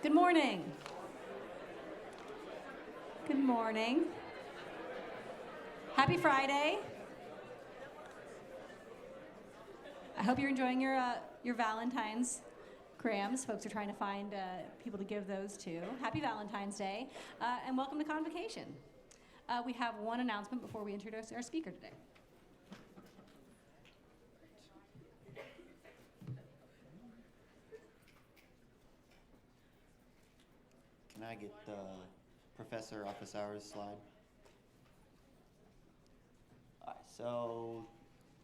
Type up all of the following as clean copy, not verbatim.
Good morning. Good morning. Happy Friday. I hope you're enjoying your Valentine's grams. Folks are trying to find people to give those to. Happy Valentine's Day, and welcome to Convocation. We have one announcement before we introduce our speaker today. Can I get the professor office hours slide? All right, so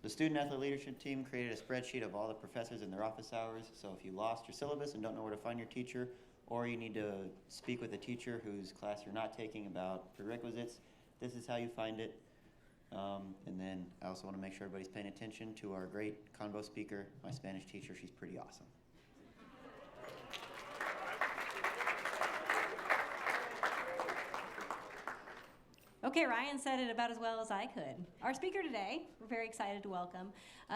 the student athlete leadership team created a spreadsheet of all the professors and their office hours. So if you lost your syllabus and don't know where to find your teacher, or you need to speak with a teacher whose class you're not taking about prerequisites, this is how you find it. And then I also want to make sure everybody's paying attention to our great convo speaker, my Spanish teacher. She's pretty awesome. Okay, Ryan said it about as well as I could. Our speaker today, we're very excited to welcome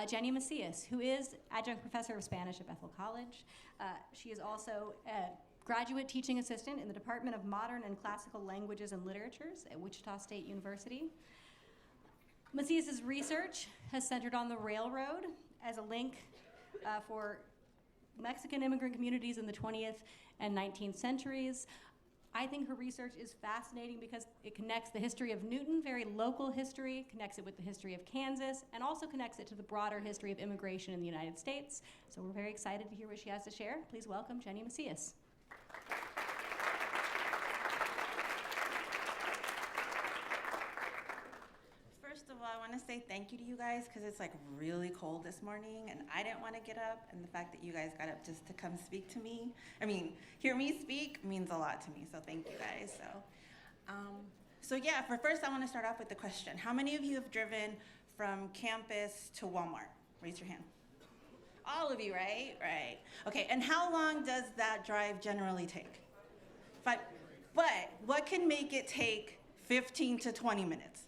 Jenny Masias, who is adjunct professor of Spanish at Bethel College. She is also a graduate teaching assistant in the Department of Modern and Classical Languages and Literatures at Wichita State University. Masias' research has centered on the railroad as a link for Mexican immigrant communities in the 20th and 19th centuries. I think her research is fascinating because it connects the history of Newton, very local history, connects it with the history of Kansas, and also connects it to the broader history of immigration in the United States. So we're very excited to hear what she has to share. Please welcome Jenny Masias. First of all, I want to say thank you to you guys because it's like really cold this morning and I didn't want to get up, and the fact that you guys got up just to come speak to me, hear me speak means a lot to me, so thank you guys. So for first I want to start off with the question. How many of you have driven from campus to Walmart? Raise your hand. All of you, right? Right. Okay, and how long does that drive generally take? But what can make it take 15 to 20 minutes?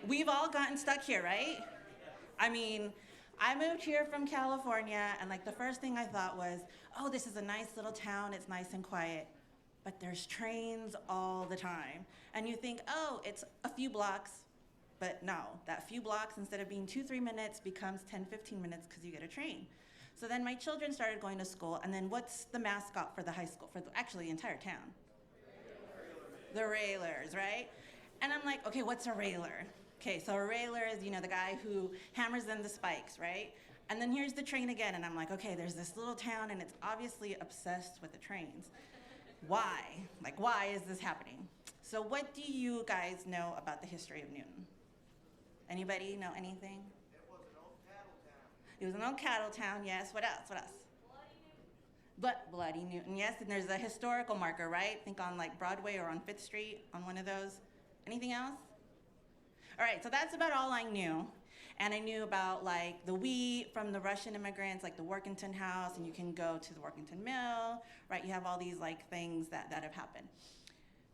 We've all gotten stuck here, right? I moved here from California, and the first thing I thought was, oh, this is a nice little town, it's nice and quiet, but there's trains all the time. And you think, oh, it's a few blocks, but no, that few blocks, instead of being 2-3 minutes, becomes 10-15 minutes because you get a train. So then my children started going to school, and then what's the mascot for the high school, actually the entire town? The Railers, right? And I'm like, okay, what's a railer? Okay, so a railer is, the guy who hammers in the spikes, right? And then here's the train again, and I'm like, okay, there's this little town, and it's obviously obsessed with the trains. Why? Why is this happening? So what do you guys know about the history of Newton? Anybody know anything? It was an old cattle town. It was an old cattle town, yes. What else? Bloody Newton, yes. And there's a historical marker, right? Think on Broadway or on 5th Street, on one of those. Anything else? All right, so that's about all I knew. And I knew about the wheat from the Russian immigrants, the Workington House, and you can go to the Workington Mill, right? You have all these things that have happened.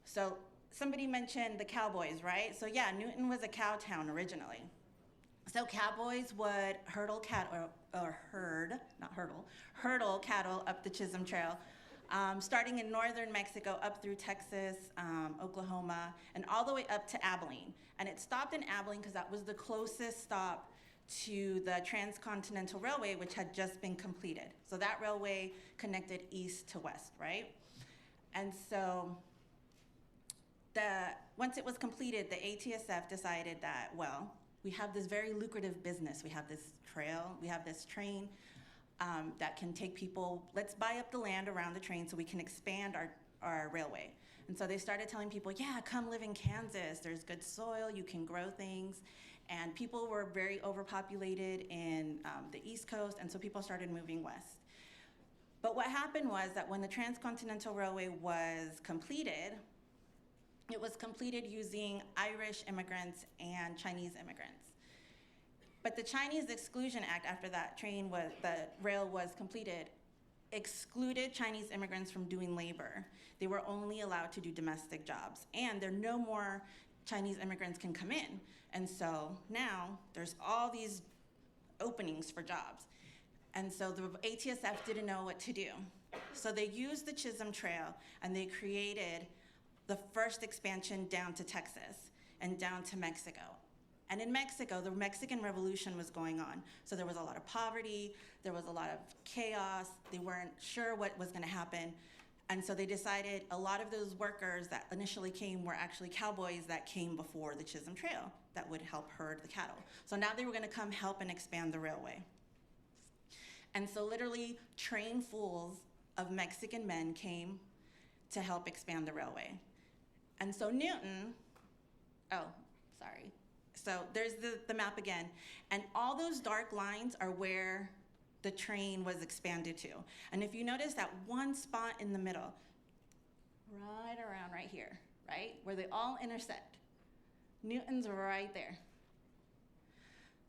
So somebody mentioned the cowboys, right? So yeah, Newton was a cow town originally. So cowboys would hurdle cattle up the Chisholm Trail, starting in northern Mexico up through Texas, Oklahoma, and all the way up to Abilene. And it stopped in Abilene because that was the closest stop to the Transcontinental Railway, which had just been completed. So that railway connected east to west, right? And so once it was completed, the ATSF decided that, well, we have this very lucrative business. We have this trail, we have this train that can take people. Let's buy up the land around the train so we can expand our railway. And so they started telling people, yeah, come live in Kansas. There's good soil, you can grow things. And people were very overpopulated in the East Coast, and so people started moving west. But what happened was that when the Transcontinental Railway was completed, it was completed using Irish immigrants and Chinese immigrants. But the Chinese Exclusion Act, after the rail was completed, excluded Chinese immigrants from doing labor. They were only allowed to do domestic jobs, and there no more Chinese immigrants can come in. And so now there's all these openings for jobs. And so the ATSF didn't know what to do. So they used the Chisholm Trail, and they created the first expansion down to Texas and down to Mexico. And in Mexico, the Mexican Revolution was going on. So there was a lot of poverty, there was a lot of chaos, they weren't sure what was gonna happen. And so they decided a lot of those workers that initially came were actually cowboys that came before the Chisholm Trail that would help herd the cattle. So now they were gonna come help and expand the railway. And so literally trainfuls of Mexican men came to help expand the railway. And so Newton, so there's the map again. And all those dark lines are where the train was expanded to. And if you notice that one spot in the middle, right around right here, right, where they all intersect, Newton's right there.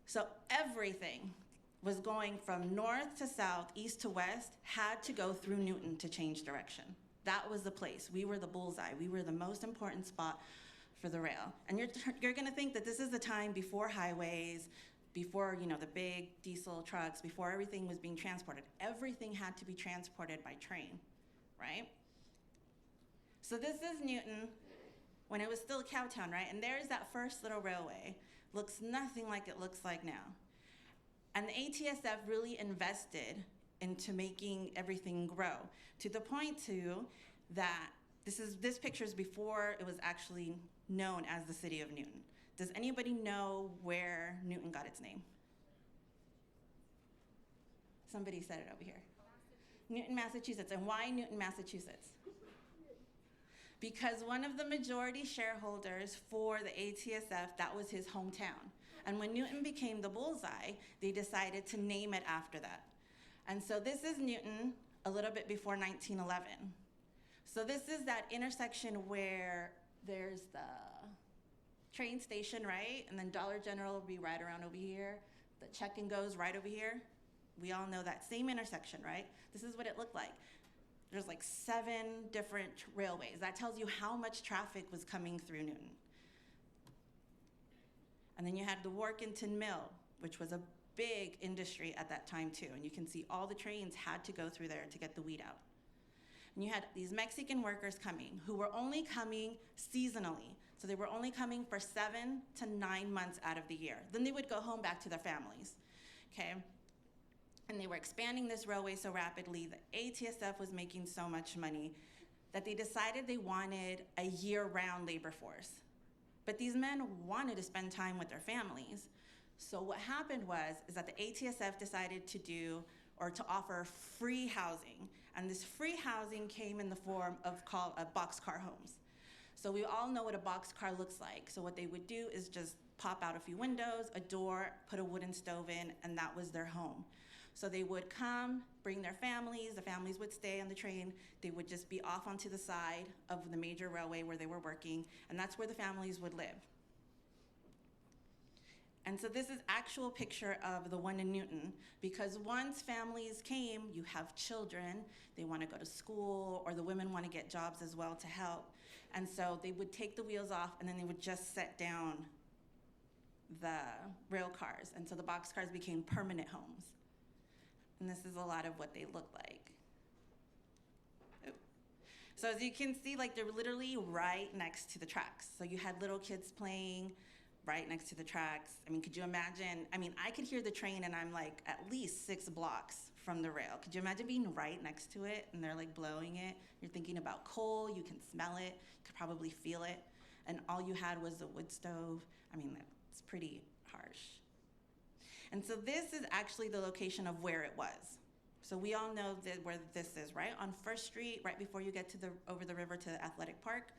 So everything was going from north to south, east to west, had to go through Newton to change direction. That was the place. We were the bullseye. We were the most important spot for the rail. And you're gonna think that this is the time before highways, before the big diesel trucks, before everything was being transported. Everything had to be transported by train, right? So this is Newton when it was still a cow town, right? And there's that first little railway. Looks nothing like it looks like now. And the ATSF really invested into making everything grow to the point that this picture is before it was actually known as the city of Newton. Does anybody know where Newton got its name? Somebody said it over here. Newton, Massachusetts. And why Newton, Massachusetts? Because one of the majority shareholders for the ATSF, that was his hometown. And when Newton became the bullseye, they decided to name it after that. And so this is Newton a little bit before 1911. So this is that intersection where there's the train station, right? And then Dollar General will be right around over here. The check-in goes right over here. We all know that same intersection, right? This is what it looked like. There's like 7 different railways. That tells you how much traffic was coming through Newton. And then you had the Workington Mill, which was a big industry at that time too. And you can see all the trains had to go through there to get the wheat out. And you had these Mexican workers coming who were only coming seasonally. So they were only coming for 7 to 9 months out of the year. Then they would go home back to their families, okay? And they were expanding this railway so rapidly, the ATSF was making so much money that they decided they wanted a year-round labor force. But these men wanted to spend time with their families. So what happened is that the ATSF decided to offer free housing. And this free housing came in the form of called boxcar homes. So we all know what a boxcar looks like. So what they would do is just pop out a few windows, a door, put a wooden stove in, and that was their home. So they would come, bring their families, the families would stay on the train, they would just be off onto the side of the major railway where they were working, and that's where the families would live. And so this is actual picture of the one in Newton, because once families came, you have children, they want to go to school, or the women want to get jobs as well to help. And so they would take the wheels off, and then they would just set down the rail cars. And so the boxcars became permanent homes. And this is a lot of what they look like. Oop. So as you can see, like they're literally right next to the tracks. So you had little kids playing right next to the tracks. I mean, could you imagine? I mean, I could hear the train and I'm like at least 6 blocks from the rail. Could you imagine being right next to it and they're like blowing it? You're thinking about coal, you can smell it, you could probably feel it. And all you had was a wood stove. I mean, that's pretty harsh. And so this is actually the location of where it was. So we all know that where this is, right? On First Street, right before you get to over the river to the athletic park,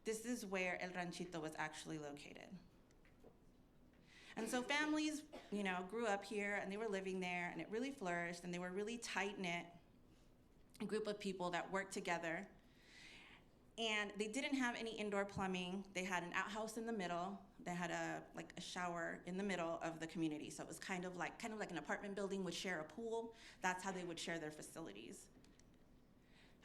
this is where El Ranchito was actually located. And so families, grew up here and they were living there and it really flourished and they were really tight-knit group of people that worked together. And they didn't have any indoor plumbing. They had an outhouse in the middle. They had a shower in the middle of the community. So it was kind of like an apartment building would share a pool. That's how they would share their facilities.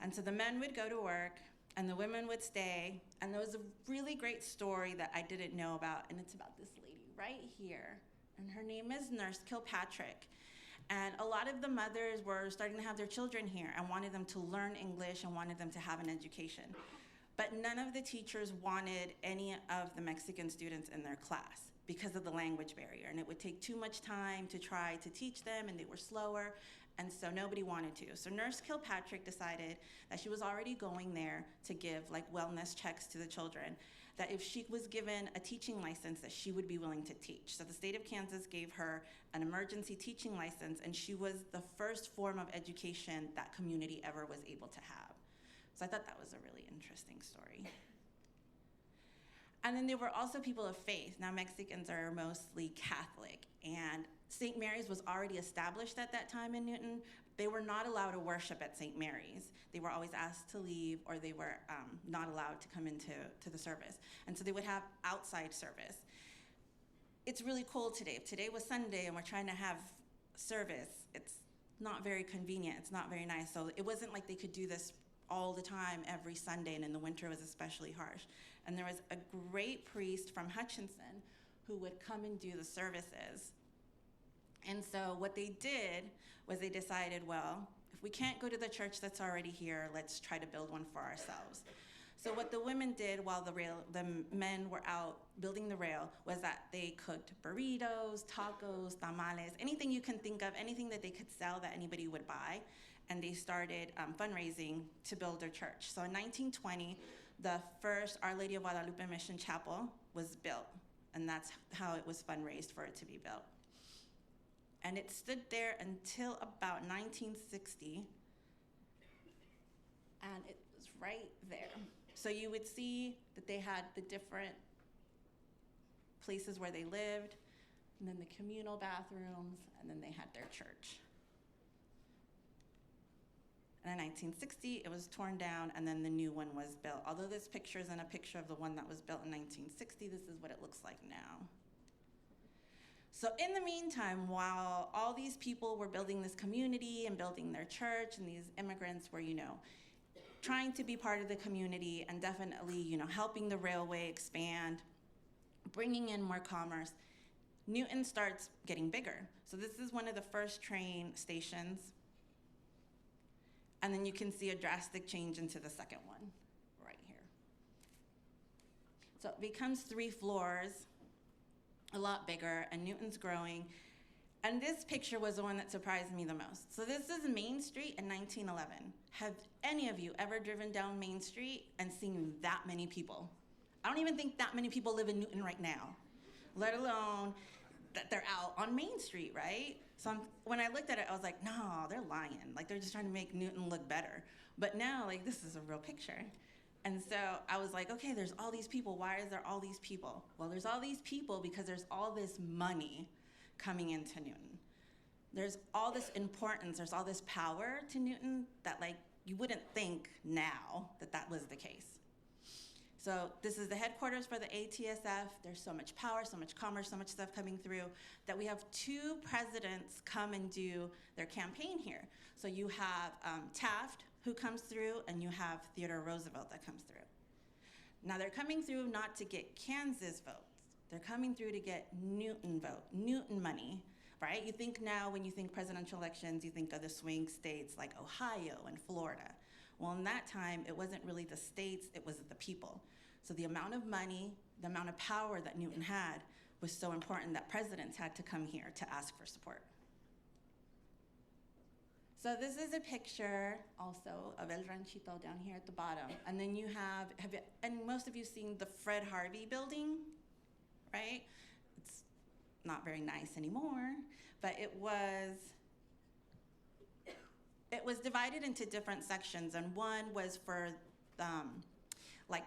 And so the men would go to work and the women would stay. And there was a really great story that I didn't know about, and it's about this lady right here. And her name is Nurse Kilpatrick. And a lot of the mothers were starting to have their children here and wanted them to learn English and wanted them to have an education. But none of the teachers wanted any of the Mexican students in their class because of the language barrier. And it would take too much time to try to teach them, and they were slower, and so nobody wanted to. So Nurse Kilpatrick decided that she was already going there to give like wellness checks to the children, that if she was given a teaching license, that she would be willing to teach. So the state of Kansas gave her an emergency teaching license, and she was the first form of education that community ever was able to have. So I thought that was a really interesting story. And then there were also people of faith. Now Mexicans are mostly Catholic, and St. Mary's was already established at that time in Newton. They were not allowed to worship at St. Mary's. They were always asked to leave, or they were not allowed to come into the service. And so they would have outside service. It's really cold today. If today was Sunday and we're trying to have service, it's not very convenient. It's not very nice. So it wasn't like they could do this all the time every Sunday, and in the winter it was especially harsh. And there was a great priest from Hutchinson who would come and do the services. And so what they did was they decided, well, if we can't go to the church that's already here, let's try to build one for ourselves. So what the women did while the men were out building the rail was that they cooked burritos, tacos, tamales, anything you can think of, anything that they could sell that anybody would buy. And they started fundraising to build their church. So in 1920, the first Our Lady of Guadalupe Mission Chapel was built, and that's how it was fundraised for it to be built. And it stood there until about 1960, and it was right there. So you would see that they had the different places where they lived, and then the communal bathrooms, and then they had their church. And in 1960, it was torn down, and then the new one was built. Although this picture isn't a picture of the one that was built in 1960, this is what it looks like now. So in the meantime, while all these people were building this community and building their church, and these immigrants were, trying to be part of the community and definitely, helping the railway expand, bringing in more commerce, Newton starts getting bigger. So this is one of the first train stations. And then you can see a drastic change into the second one right here. So it becomes 3 floors, a lot bigger, and Newton's growing. And this picture was the one that surprised me the most. So this is Main Street in 1911. Have any of you ever driven down Main Street and seen that many people? I don't even think that many people live in Newton right now, let alone that they're out on Main Street, right? So when I looked at it, I was like, no, they're lying. Like, they're just trying to make Newton look better. But now, this is a real picture. And so I was like, okay, there's all these people. Why is there all these people? Well, there's all these people because there's all this money coming into Newton. There's all this importance, there's all this power to Newton that, you wouldn't think now that was the case. So this is the headquarters for the ATSF. There's so much power, so much commerce, so much stuff coming through that we have 2 presidents come and do their campaign here. So you have Taft, who comes through, and you have Theodore Roosevelt that comes through. Now they're coming through not to get Kansas votes. They're coming through to get Newton vote, Newton money, right? You think now when you think presidential elections, you think of the swing states like Ohio and Florida. Well, in that time, it wasn't really the states, it was the people. So the amount of money, the amount of power that Newton had was so important that presidents had to come here to ask for support. So this is a picture also of El Ranchito down here at the bottom. And then you and most of you seen the Fred Harvey building, right? It's not very nice anymore, but it was divided into different sections, and one was for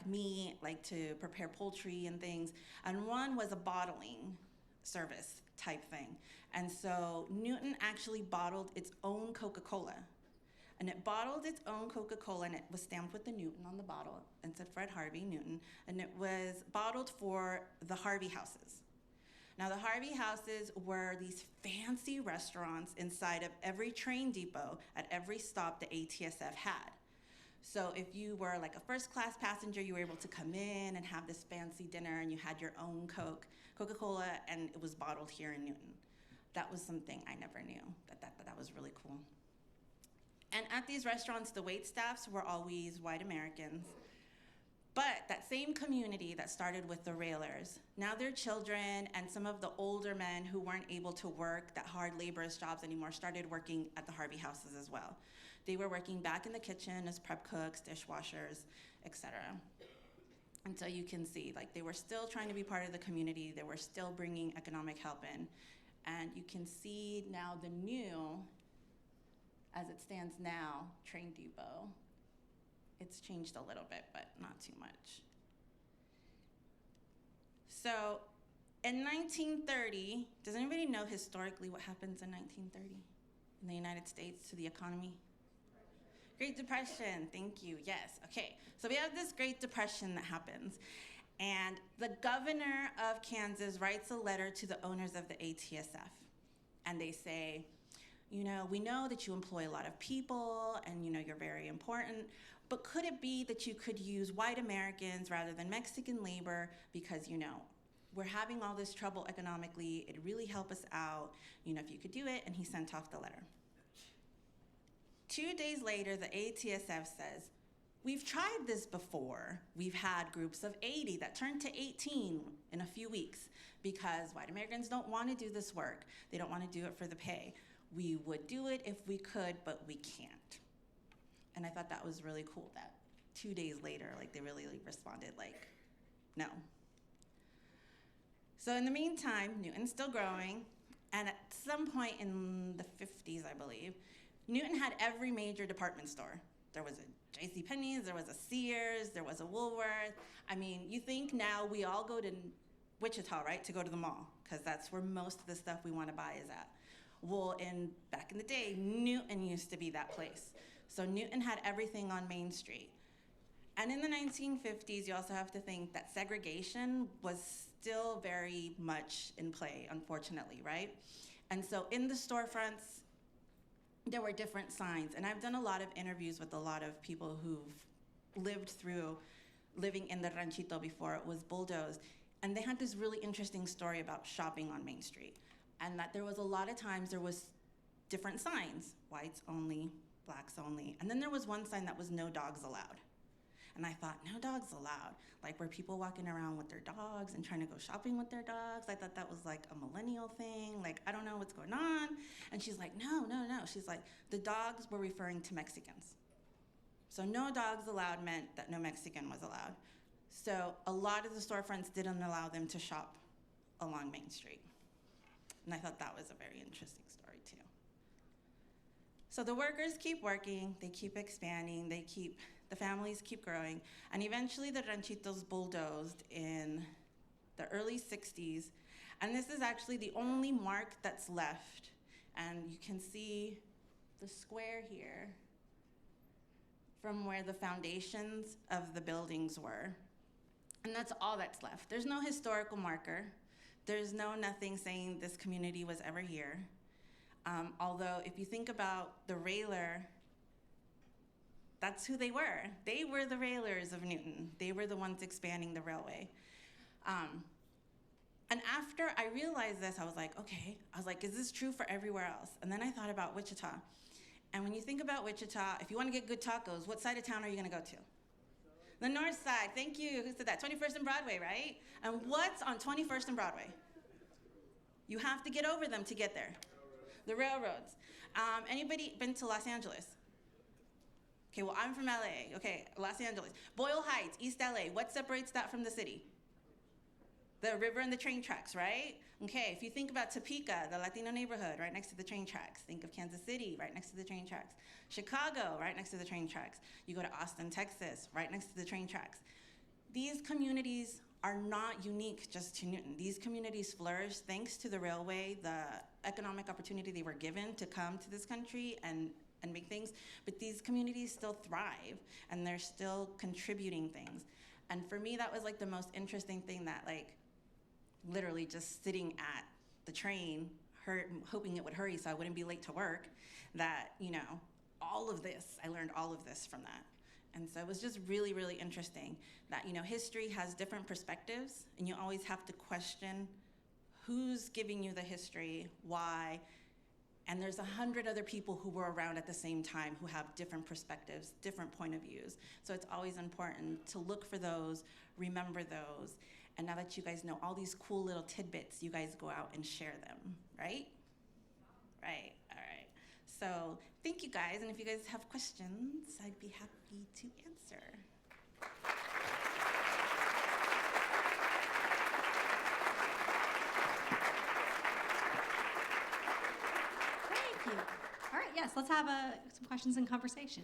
meat, to prepare poultry and things, and one was a bottling service type thing. And so Newton actually bottled its own Coca-Cola. And it bottled its own Coca-Cola, and it was stamped with the Newton on the bottle, and said Fred Harvey, Newton, and it was bottled for the Harvey houses. Now, the Harvey houses were these fancy restaurants inside of every train depot at every stop the ATSF had. So if you were a first-class passenger, you were able to come in and have this fancy dinner, and you had your own Coca-Cola, and it was bottled here in Newton. that was something I never knew, that was really cool. And at these restaurants, the wait staffs were always white Americans. But that same community that started with the railers, now their children and some of the older men who weren't able to work that hard laborers jobs anymore started working at the Harvey houses as well. They were working back in the kitchen as prep cooks, dishwashers, etc. And so you can see, like, they were still trying to be part of the community. They were still bringing economic help in. And you can see now the new, as it stands now, train depot. It's changed a little bit, but not too much. So in 1930, does anybody know historically what happens in 1930 in the United States to the economy? Great Depression, thank you, yes, okay. So we have this Great Depression that happens, and the governor of Kansas writes a letter to the owners of the ATSF, and they say, you know, we know that you employ a lot of people, and you know, you're very important, but could it be that you could use white Americans rather than Mexican labor because, you know, we're having all this trouble economically, it'd really help us out, you know, if you could do it, and he sent off the letter. 2 days later, the ATSF says, we've tried this before. We've had groups of 80 that turned to 18 in a few weeks because white Americans don't want to do this work. They don't want to do it for the pay. We would do it if we could, but we can't. And I thought that was really cool that 2 days later, like, they really responded like, no. So in the meantime, Newton's still growing, and at some point in the 50s, I believe, Newton had every major department store. There was a JCPenney's, there was a Sears, there was a Woolworth. I mean, you think now we all go to Wichita, right, to go to the mall, because that's where most of the stuff we want to buy is at. Well, back in the day, Newton used to be that place. So Newton had everything on Main Street. And in the 1950s, you also have to think that segregation was still very much in play, unfortunately, right? And so in the storefronts, there were different signs. And I've done a lot of interviews with a lot of people who've lived through living in the ranchito before it was bulldozed. And they had this really interesting story about shopping on Main Street. And that there was a lot of times there was different signs, whites only, blacks only. And then there was one sign that was no dogs allowed. And I thought, no dogs allowed. Like, were people walking around with their dogs and trying to go shopping with their dogs? I thought that was like a millennial thing. Like, I don't know what's going on. And she's like, no. She's like, the dogs were referring to Mexicans. So no dogs allowed meant that no Mexican was allowed. So a lot of the storefronts didn't allow them to shop along Main Street. And I thought that was a very interesting story too. So the workers keep working, they keep expanding, the families keep growing, and eventually the ranchitos bulldozed in the early 60s. And this is actually the only mark that's left. And you can see the square here from where the foundations of the buildings were. And that's all that's left. There's no historical marker. There's nothing saying this community was ever here. Although if you think about the railer, that's who they were. They were the railers of Newton. They were the ones expanding the railway. And after I realized this, I was like, okay. I was like, is this true for everywhere else? And then I thought about Wichita. And when you think about Wichita, if you want to get good tacos, what side of town are you going to go to? The north side. Thank you. Who said that? 21st and Broadway, right? And what's on 21st and Broadway? You have to get over them to get there. The railroads. Anybody been to Los Angeles? Okay, well, I'm from LA. Okay, Los Angeles. Boyle Heights, East LA. What separates that from the city? The river and the train tracks, right? Okay, if you think about Topeka, the Latino neighborhood, right next to the train tracks. Think of Kansas City, right next to the train tracks. Chicago, right next to the train tracks. You go to Austin, Texas, right next to the train tracks. These communities are not unique just to Newton. These communities flourish thanks to the railway, the economic opportunity they were given to come to this country and make things. But these communities still thrive, and they're still contributing things. And for me, that was like the most interesting thing, that like literally just sitting at the train, hoping it would hurry so I wouldn't be late to work, that, you know, all of this, I learned all of this from that. And so it was just really, really interesting that, you know, history has different perspectives, and you always have to question who's giving you the history, why, and there's 100 other people who were around at the same time who have different perspectives, different point of views. So it's always important to look for those, remember those, and now that you guys know all these cool little tidbits, you guys go out and share them, right? Right, all right. So thank you guys, and if you guys have questions, I'd be happy to answer. Thank you. All right, yes, let's have some questions and conversation.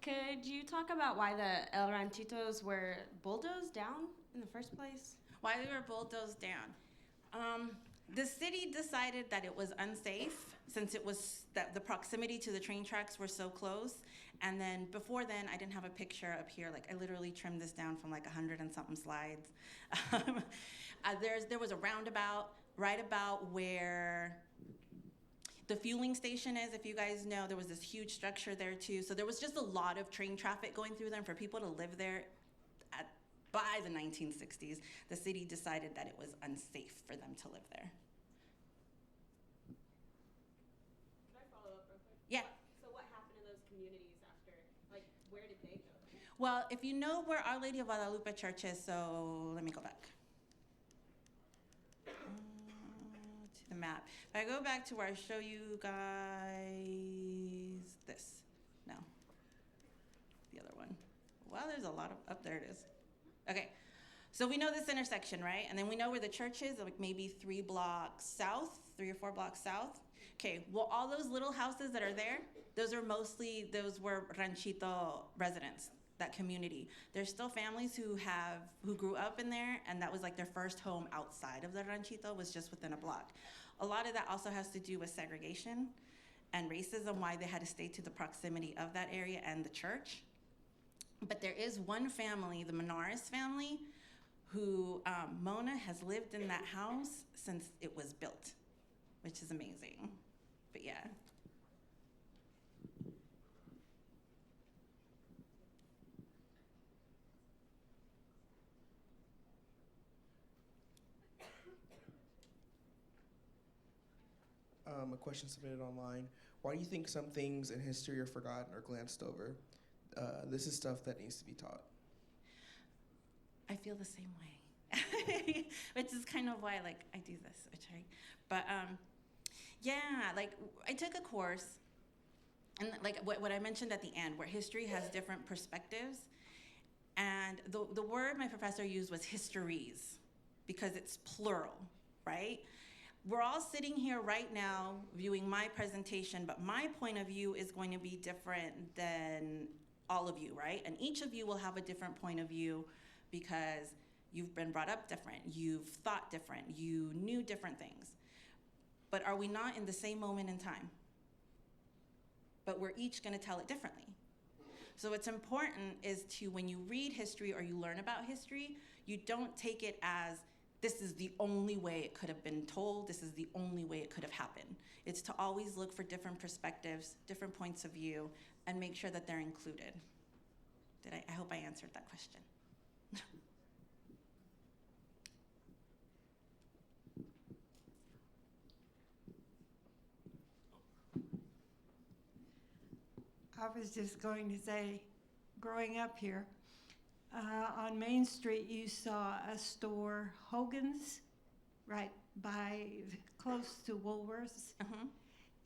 Could you talk about why the El Ranchitos were bulldozed down in the first place? Why they were bulldozed down? The city decided that it was unsafe since it was that the proximity to the train tracks were so close. And then before then, I didn't have a picture up here. Like I literally trimmed this down from like 100 and something slides. There was a roundabout right about where the fueling station is. If you guys know, there was this huge structure there too. So there was just a lot of train traffic going through there. And for people to live there by the 1960s, the city decided that it was unsafe for them to live there. Can I follow up real quick? Yeah. So what happened in those communities after? Like, where did they go? Well, if you know where Our Lady of Guadalupe Church is, so let me go back to the map. If I go back to where I show you guys this, no, the other one. Well, there's a lot of, up there it is. Okay, so we know this intersection, right? And then we know where the church is, like maybe 3 or 4 blocks south. Okay, well, all those little houses that are there, those were ranchito residents, that community. There's still families who grew up in there, and that was like their first home outside of the ranchito, was just within a block. A lot of that also has to do with segregation and racism, why they had to stay to the proximity of that area and the church. But there is one family, the Masias family, who Mona has lived in that house since it was built, which is amazing. But yeah. A question submitted online. Why do you think some things in history are forgotten or glanced over? This is stuff that needs to be taught. I feel the same way, which is kind of why I do this, but yeah, I took a course, and what I mentioned at the end, where history has different perspectives, and the word my professor used was histories, because it's plural, right? We're all sitting here right now viewing my presentation, but my point of view is going to be different than all of you, right? And each of you will have a different point of view because you've been brought up different, you've thought different, you knew different things. But are we not in the same moment in time? But we're each gonna tell it differently. So what's important is to, when you read history or you learn about history, you don't take it as, this is the only way it could have been told, this is the only way it could have happened. It's to always look for different perspectives, different points of view, and make sure that they're included. I hope I answered that question. I was just going to say, growing up here, on Main Street you saw a store, Hogan's, right by, close to Woolworths. Uh-huh.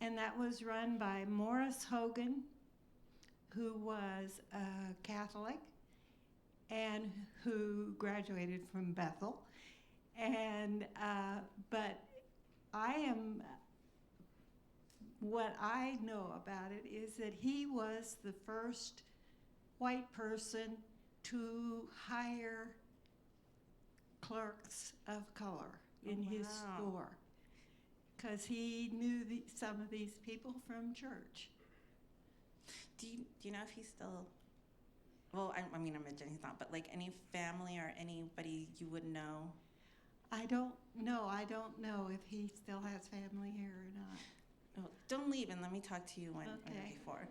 And that was run by Morris Hogan, who was a Catholic and who graduated from Bethel. And, but what I know about it is that he was the first white person to hire clerks of color in his store, because he knew some of these people from church. Do you know if he's still, well, I mean, I'm imagining he's not, but any family or anybody you would know? I don't know if he still has family here or not. Oh, don't leave and let me talk to you when Okay. before.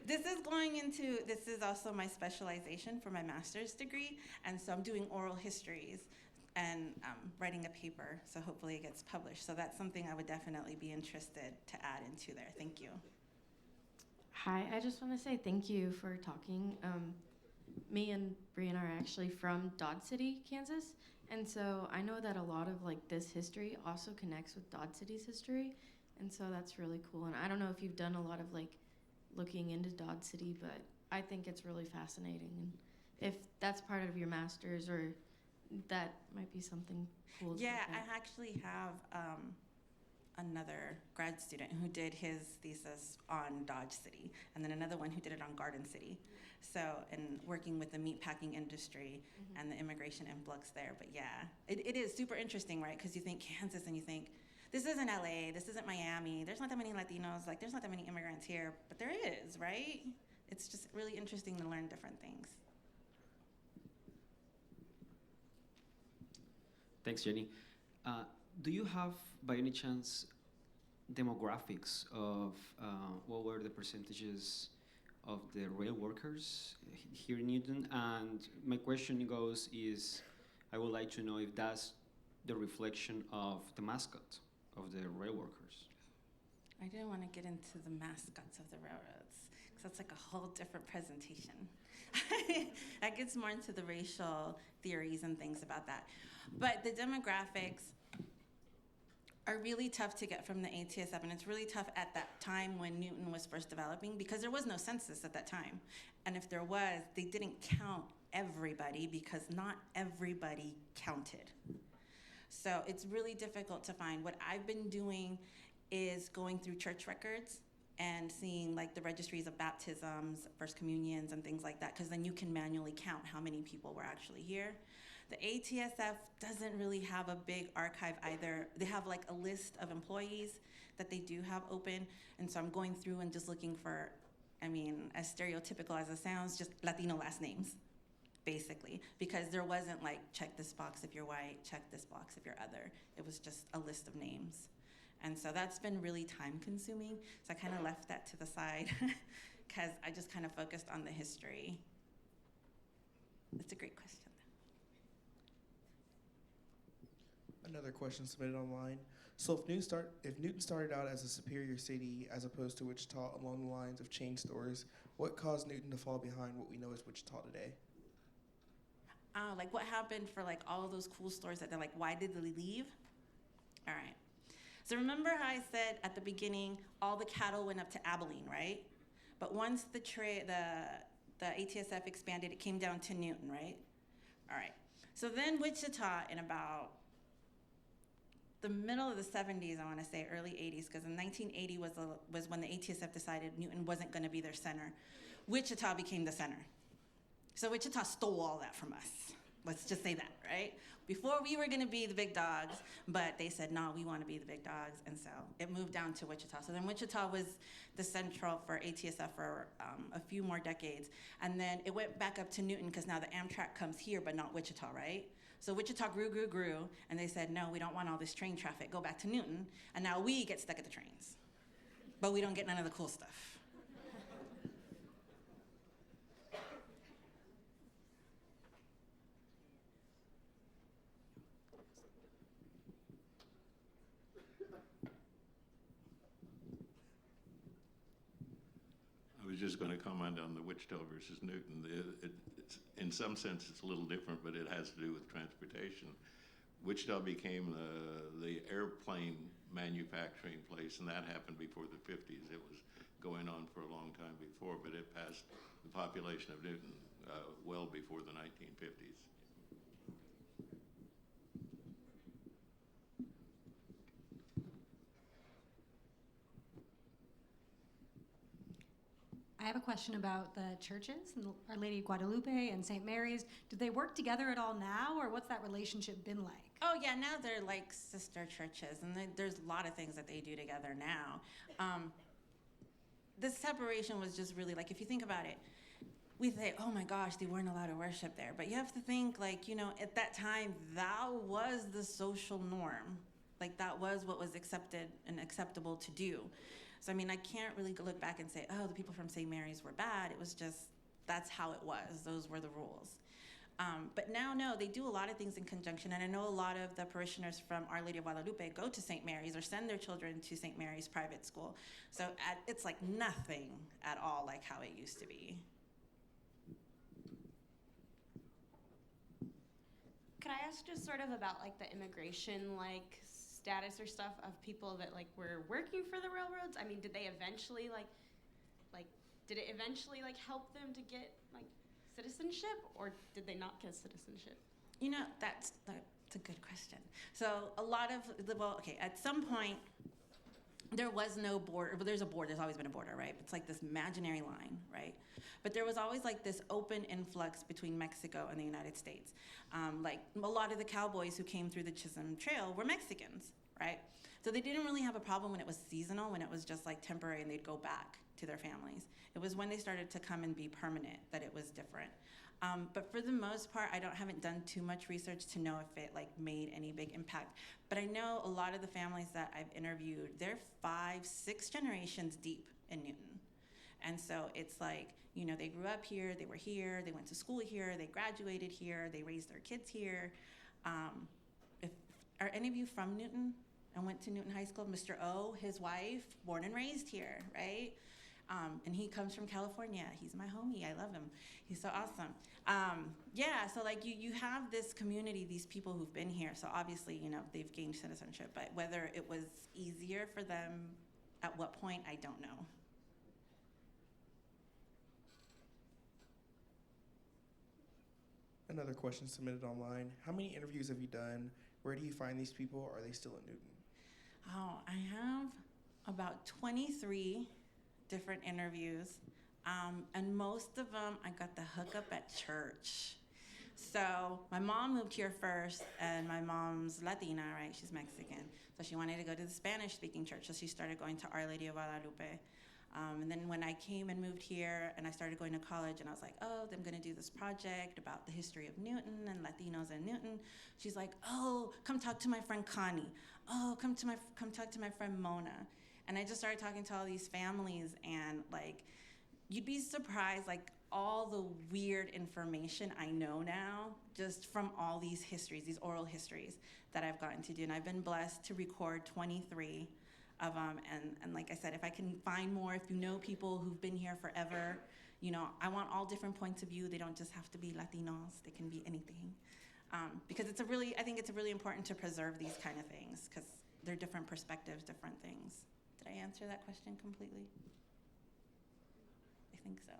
This is also my specialization for my master's degree, and so I'm doing oral histories and writing a paper, so hopefully it gets published. So that's something I would definitely be interested to add into there. Thank you. Hi, I just want to say thank you for talking. Me and Brianna are actually from Dodge City, Kansas, and so I know that a lot of like this history also connects with Dodge City's history, and so that's really cool. And I don't know if you've done a lot of like looking into Dodge City, but I think it's really fascinating. And if that's part of your master's, or that might be something cool. Yeah, to look at. I actually have another grad student who did his thesis on Dodge City, and then another one who did it on Garden City. So, and working with the meatpacking industry and the immigration influx there. But yeah, it is super interesting, right? Because you think Kansas and you think, this isn't LA, this isn't Miami, there's not that many Latinos, like there's not that many immigrants here, but there is, right? It's just really interesting to learn different things. Thanks, Jenny. Do you have, by any chance, demographics of what were the percentages of the rail workers here in Newton? And my question goes is, I would like to know if that's the reflection of the mascot of the rail workers. I didn't want to get into the mascots of the railroads, because that's like a whole different presentation. That gets more into the racial theories and things about that. But the demographics are really tough to get from the ATSF, and it's really tough at that time when Newton was first developing, because there was no census at that time. And if there was, they didn't count everybody because not everybody counted. So it's really difficult to find. What I've been doing is going through church records and seeing like the registries of baptisms, first communions, and things like that, because then you can manually count how many people were actually here. The ATSF doesn't really have a big archive either. They have like a list of employees that they do have open, and so I'm going through and just looking for, I mean, as stereotypical as it sounds, just Latino last names, basically, because there wasn't like, check this box if you're white, check this box if you're other. It was just a list of names. And so that's been really time consuming, so I kind of left that to the side because I just kind of focused on the history. That's a great question. Another question submitted online. So if Newton started out as a superior city as opposed to Wichita along the lines of chain stores, what caused Newton to fall behind what we know as Wichita today? Like what happened for like all of those cool stores that they're like, why did they leave? All right. So remember how I said at the beginning, all the cattle went up to Abilene, right? But once the ATSF expanded, it came down to Newton, right? All right. So then Wichita in about the middle of the 70s, I want to say, early 80s, because in 1980 was when the ATSF decided Newton wasn't going to be their center. Wichita became the center. So Wichita stole all that from us. Let's just say that, right? Before we were going to be the big dogs, but they said, no, we want to be the big dogs, and so it moved down to Wichita. So then Wichita was the central for ATSF for a few more decades, and then it went back up to Newton because now the Amtrak comes here, but not Wichita, right? So Wichita grew, and they said, no, we don't want all this train traffic, go back to Newton, and now we get stuck at the trains, but we don't get none of the cool stuff. I was just going to comment on the Wichita versus Newton. In some sense, it's a little different, but it has to do with transportation. Wichita became the airplane manufacturing place, and that happened before the 50s. It was going on for a long time before, but it passed the population of Newton well before the 1950s. I have a question about the churches, and Our Lady of Guadalupe and St. Mary's. Do they work together at all now, or what's that relationship been like? Oh yeah, now they're like sister churches, and there's a lot of things that they do together now. The separation was just really like, if you think about it, we say, oh my gosh, they weren't allowed to worship there. But you have to think, like, you know, at that time, that was the social norm. Like, that was what was accepted and acceptable to do. So, I mean, I can't really look back and say, oh, the people from St. Mary's were bad. It was just, that's how it was. Those were the rules. But now, no, they do a lot of things in conjunction. And I know a lot of the parishioners from Our Lady of Guadalupe go to St. Mary's or send their children to St. Mary's private school. So it's like nothing at all like how it used to be. Could I ask just sort of about like the immigration like status or stuff of people that like were working for the railroads? I mean, did they eventually did it eventually like help them to get like citizenship, or did they not get citizenship? You know, that's a good question. So a lot of at some point there was no border, but there's a border. There's always been a border, right? It's like this imaginary line, right? But there was always like this open influx between Mexico and the United States. Like a lot of the cowboys who came through the Chisholm Trail were Mexicans, right? So they didn't really have a problem when it was seasonal, when it was just like temporary and they'd go back to their families. It was when they started to come and be permanent that it was different. But for the most part, I haven't done too much research to know if it like made any big impact. But I know a lot of the families that I've interviewed, they're 5, 6 generations deep in Newton. And so it's like, you know, they grew up here, they were here, they went to school here, they graduated here, they raised their kids here. Are any of you from Newton and went to Newton High School? Mr. O, his wife, born and raised here, right? And he comes from California. He's my homie. I love him. He's so awesome. So like you have this community, these people who've been here. So obviously, you know, they've gained citizenship. But whether it was easier for them at what point, I don't know. Another question submitted online. How many interviews have you done? Where do you find these people? Are they still in Newton? Oh, I have about 23 different interviews. And most of them, I got the hookup at church. So my mom moved here first, and my mom's Latina, right? She's Mexican. So she wanted to go to the Spanish-speaking church, so she started going to Our Lady of Guadalupe. And then when I came and moved here and I started going to college and I was like, oh, I'm gonna do this project about the history of Newton and Latinos in Newton. She's like, oh, come talk to my friend Connie. Oh, come talk to my friend Mona. And I just started talking to all these families, and like, you'd be surprised, like all the weird information I know now just from all these histories, these oral histories that I've gotten to do. And I've been blessed to record 23 of them. And like I said, if I can find more, if you know people who've been here forever, you know, I want all different points of view. They don't just have to be Latinos. They can be anything. Because I think it's really important to preserve these kind of things because they're different perspectives, different things. Did I answer that question completely? I think so.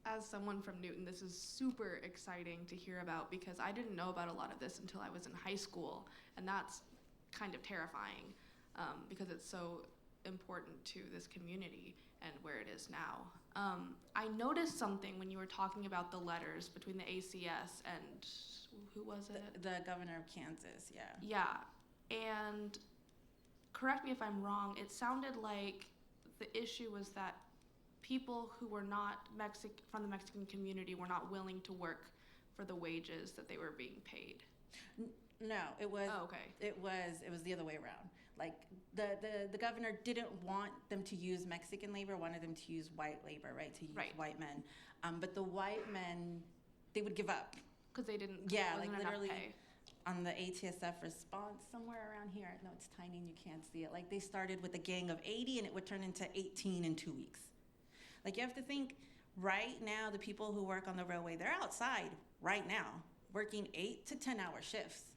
As someone from Newton, this is super exciting to hear about because I didn't know about a lot of this until I was in high school, and that's kind of terrifying because it's so important to this community and where it is now. I noticed something when you were talking about the letters between the ACS and who was it? The governor of Kansas, yeah. Yeah, and correct me if I'm wrong, it sounded like the issue was that people who were not from the Mexican community were not willing to work for the wages that they were being paid. No, it was. Oh, okay. It was the other way around. Like the governor didn't want them to use Mexican labor, wanted them to use white labor, right? To use white men. But the white men, they would give up. Because they didn't. Yeah, like enough literally. Pay. On the ATSF response, somewhere around here, no, it's tiny and you can't see it. Like they started with a gang of 80 and it would turn into 18 in 2 weeks. Like you have to think, right now, the people who work on the railway, they're outside right now, working 8 to 10 hour shifts.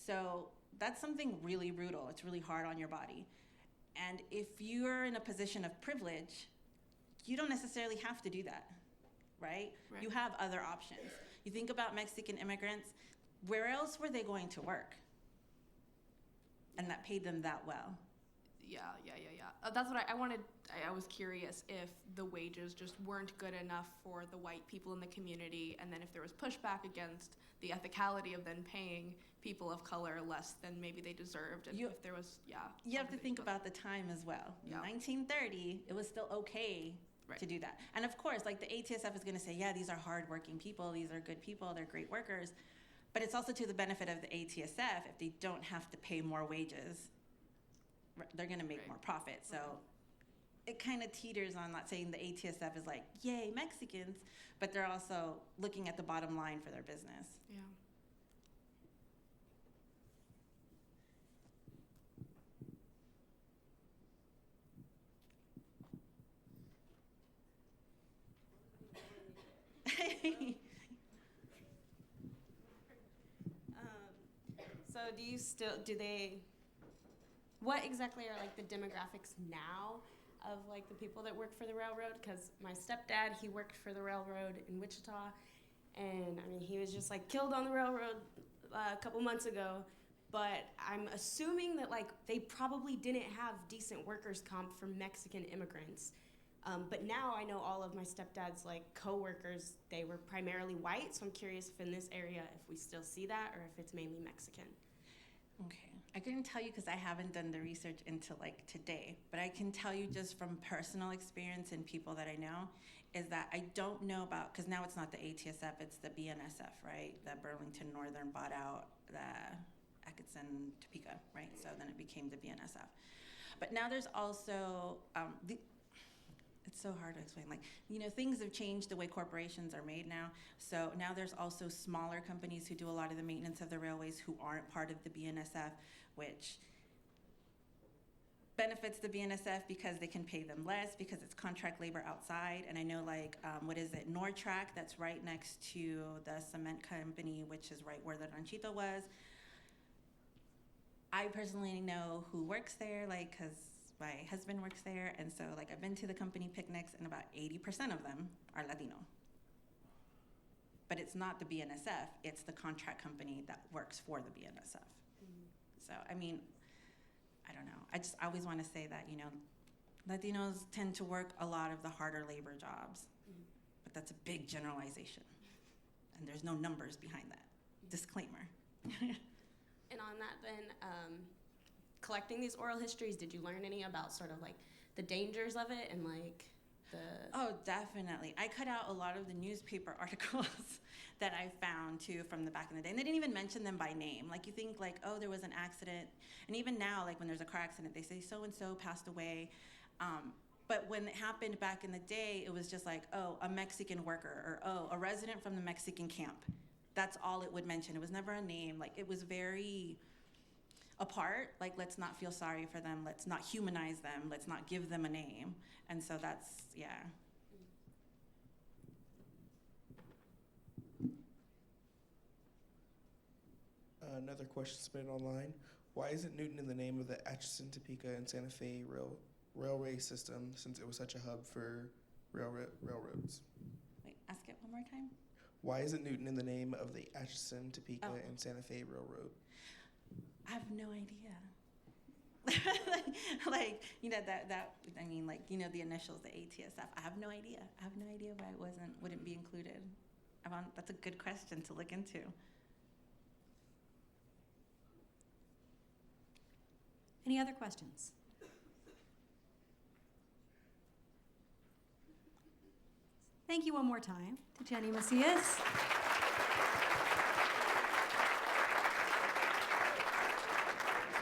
So that's something really brutal. It's really hard on your body. And if you're in a position of privilege, you don't necessarily have to do that, right? You have other options. You think about Mexican immigrants, where else were they going to work? And that paid them that well. Yeah. That's what I wanted. I was curious if the wages just weren't good enough for the white people in the community, and then if there was pushback against the ethicality of then paying people of color less than maybe they deserved, and if there was, You have to think about the time as well. Yeah. 1930, it was still okay to do that. And of course, like the ATSF is going to say, yeah, these are hardworking people, these are good people, they're great workers. But it's also to the benefit of the ATSF if they don't have to pay more wages, they're going to make more profit. So it kind of teeters on not saying the ATSF is like, yay, Mexicans, but they're also looking at the bottom line for their business. Yeah. So what exactly are like the demographics now of like the people that work for the railroad? Because my stepdad, he worked for the railroad in Wichita, and I mean, he was just like killed on the railroad a couple months ago. But I'm assuming that like they probably didn't have decent workers' comp for Mexican immigrants. But now I know all of my stepdad's like coworkers, they were primarily white, so I'm curious if in this area, if we still see that or if it's mainly Mexican. Okay, I couldn't tell you because I haven't done the research into like today, but I can tell you just from personal experience and people that I know is that I don't know about, because now it's not the ATSF, it's the BNSF, right? The Burlington Northern bought out the Atchison, Topeka, right? So then it became the BNSF. But now there's also, it's so hard to explain. Like, you know, things have changed the way corporations are made now. So now there's also smaller companies who do a lot of the maintenance of the railways who aren't part of the BNSF, which benefits the BNSF because they can pay them less because it's contract labor outside. And I know like, Nortrack, that's right next to the cement company, which is right where the ranchito was. I personally know who works there, like, because my husband works there, and so like I've been to the company picnics, and about 80% of them are Latino. But it's not the BNSF; it's the contract company that works for the BNSF. Mm-hmm. So I mean, I don't know. I always want to say that, you know, Latinos tend to work a lot of the harder labor jobs, but that's a big generalization, and there's no numbers behind that. Disclaimer. And on that then, collecting these oral histories, did you learn any about sort of like the dangers of it and like the... Oh, definitely. I cut out a lot of the newspaper articles that I found too from the back in the day. And they didn't even mention them by name. Like you think like, oh, there was an accident. And even now, like when there's a car accident, they say so-and-so passed away. But when it happened back in the day, it was just like, oh, a Mexican worker or, oh, a resident from the Mexican camp. That's all it would mention. It was never a name. Like it was very apart. Like let's not feel sorry for them. Let's not humanize them. Let's not give them a name. And so that's, yeah. Another question submitted online. Why isn't Newton in the name of the Atchison, Topeka, and Santa Fe railway system since it was such a hub for railroads? Wait, ask it one more time. Why isn't Newton in the name of the Atchison, Topeka, and Santa Fe Railroad? I have no idea. Like, you know, I mean, like, you know, the initials, the ATSF. I have no idea. I have no idea why it wouldn't be included. That's a good question to look into. Any other questions? Thank you one more time to Jenny Masias.